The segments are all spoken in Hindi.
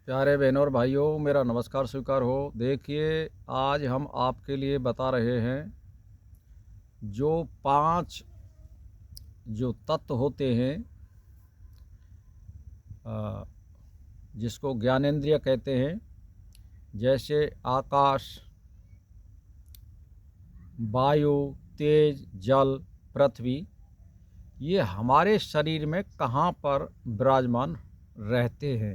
प्यारे बहनों और भाइयों, मेरा नमस्कार स्वीकार हो। देखिए, आज हम आपके लिए बता रहे हैं जो 5 जो तत्व होते हैं, जिसको ज्ञानेंद्रिय कहते हैं, जैसे आकाश, वायु, तेज, जल, पृथ्वी। ये हमारे शरीर में कहाँ पर विराजमान रहते हैं,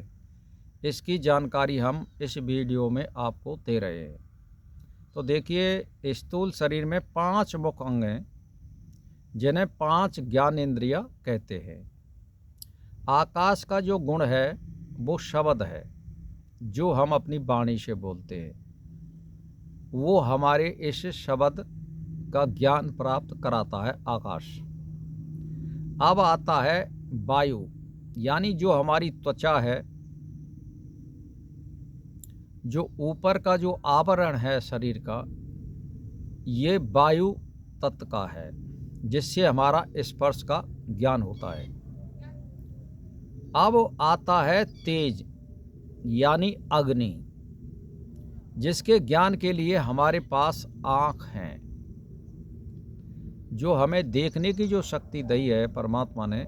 इसकी जानकारी हम इस वीडियो में आपको दे रहे हैं। तो देखिए, स्थूल शरीर में 5 मुख्य अंग हैं, जिन्हें 5 ज्ञानेंद्रिय कहते हैं। आकाश का जो गुण है वो शब्द है, जो हम अपनी वाणी से बोलते हैं। वो हमारे इस शब्द का ज्ञान प्राप्त कराता है आकाश। अब आता है वायु, यानी जो हमारी त्वचा है, जो ऊपर का जो आवरण है शरीर का, ये वायु तत्व का है, जिससे हमारा स्पर्श का ज्ञान होता है। अब आता है तेज, यानी अग्नि, जिसके ज्ञान के लिए हमारे पास आँख हैं। जो हमें देखने की जो शक्ति दी है परमात्मा ने,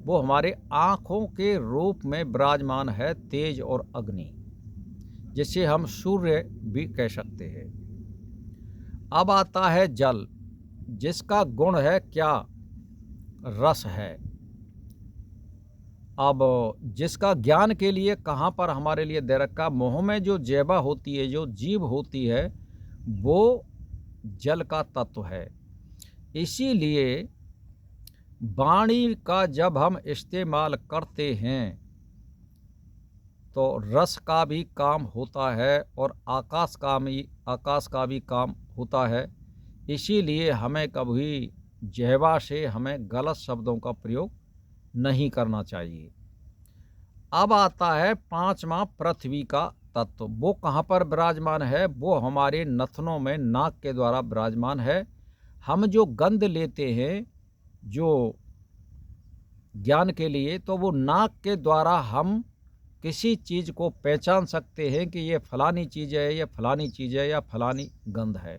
वो हमारे आँखों के रूप में विराजमान है, तेज और अग्नि, जिसे हम सूर्य भी कह सकते हैं। अब आता है जल, जिसका गुण है क्या? रस है। अब जिसका ज्ञान के लिए कहाँ पर हमारे लिए दे रखा, मुँह में जो ज़ेबा होती है, जो जीभ होती है, वो जल का तत्व है। इसीलिए वाणी का जब हम इस्तेमाल करते हैं तो रस का भी काम होता है और आकाश का भी काम होता है। इसीलिए हमें कभी जिह्वा से हमें गलत शब्दों का प्रयोग नहीं करना चाहिए। अब आता है 5वां पृथ्वी का तत्व। वो कहाँ पर विराजमान है? वो हमारे नथनों में, नाक के द्वारा विराजमान है। हम जो गंध लेते हैं जो ज्ञान के लिए, तो वो नाक के द्वारा हम किसी चीज़ को पहचान सकते हैं कि ये फलानी चीज़ है, ये फलानी चीज़ है, या फलानी गंध है।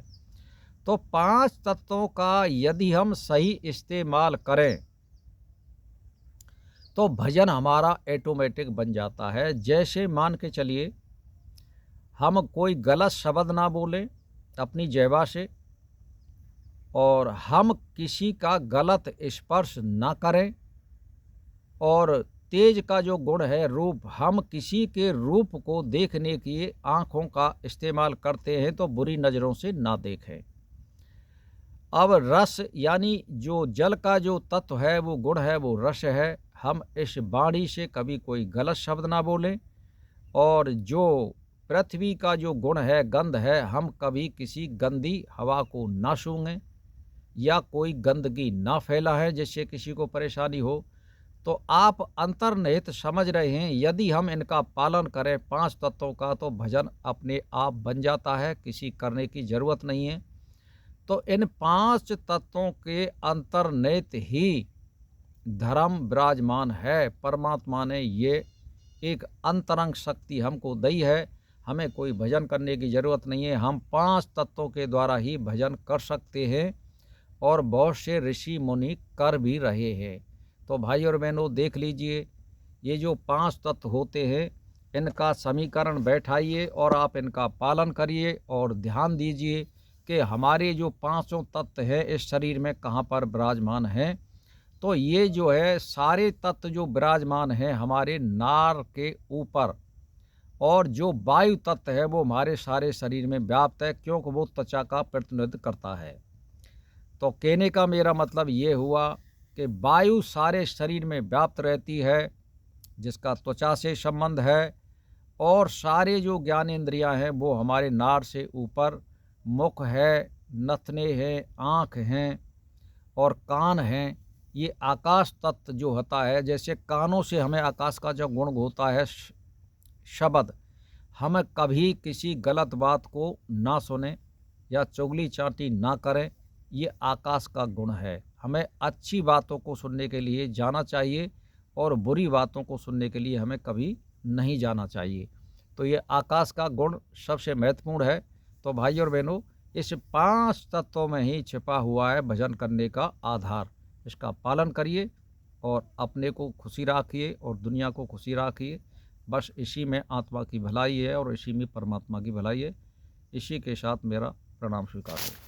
तो 5 तत्वों का यदि हम सही इस्तेमाल करें तो भजन हमारा ऑटोमेटिक बन जाता है। जैसे मान के चलिए, हम कोई गलत शब्द ना बोलें अपनी जिह्वा से, और हम किसी का गलत स्पर्श ना करें, और तेज का जो गुण है रूप, हम किसी के रूप को देखने की आँखों का इस्तेमाल करते हैं तो बुरी नज़रों से ना देखें। अब रस, यानी जो जल का जो तत्व है, वो गुण है, वो रस है। हम इस वाणी से कभी कोई गलत शब्द ना बोलें। और जो पृथ्वी का जो गुण है, गंध है, हम कभी किसी गंदी हवा को ना सूंघें या कोई गंदगी ना फैलाएं जिससे किसी को परेशानी हो। तो आप अंतर्निहित समझ रहे हैं, यदि हम इनका पालन करें 5 तत्वों का, तो भजन अपने आप बन जाता है, किसी करने की ज़रूरत नहीं है। तो इन 5 तत्वों के अंतर्निहित ही धर्म विराजमान है। परमात्मा ने ये एक अंतरंग शक्ति हमको दी है। हमें कोई भजन करने की ज़रूरत नहीं है, हम 5 तत्वों के द्वारा ही भजन कर सकते हैं, और बहुत से ऋषि मुनि कर भी रहे हैं। तो भाई और बहनों, देख लीजिए, ये जो 5 तत्व होते हैं, इनका समीकरण बैठाइए और आप इनका पालन करिए, और ध्यान दीजिए कि हमारे जो 5 तत्व हैं इस शरीर में कहाँ पर विराजमान हैं। तो ये जो है सारे तत्व जो विराजमान हैं हमारे नार के ऊपर, और जो वायु तत्व है वो हमारे सारे शरीर में व्याप्त है, क्योंकि वो त्वचा का प्रतिनिधित्व करता है। तो कहने का मेरा मतलब ये हुआ कि वायु सारे शरीर में व्याप्त रहती है, जिसका त्वचा से संबंध है। और सारे जो ज्ञानेंद्रियां हैं वो हमारे नार से ऊपर, मुख है, नथने हैं, आँख हैं और कान हैं। ये आकाश तत्व जो होता है, जैसे कानों से हमें आकाश का जो गुण होता है शब्द, हम कभी किसी गलत बात को ना सुने या चुगली चाटी ना करें, ये आकाश का गुण है। हमें अच्छी बातों को सुनने के लिए जाना चाहिए, और बुरी बातों को सुनने के लिए हमें कभी नहीं जाना चाहिए। तो ये आकाश का गुण सबसे महत्वपूर्ण है। तो भाई और बहनों, इस 5 तत्वों में ही छिपा हुआ है भजन करने का आधार। इसका पालन करिए और अपने को खुशी रखिए और दुनिया को खुशी रखिए। बस इसी में आत्मा की भलाई है और इसी में परमात्मा की भलाई है। इसी के साथ मेरा प्रणाम स्वीकार हो।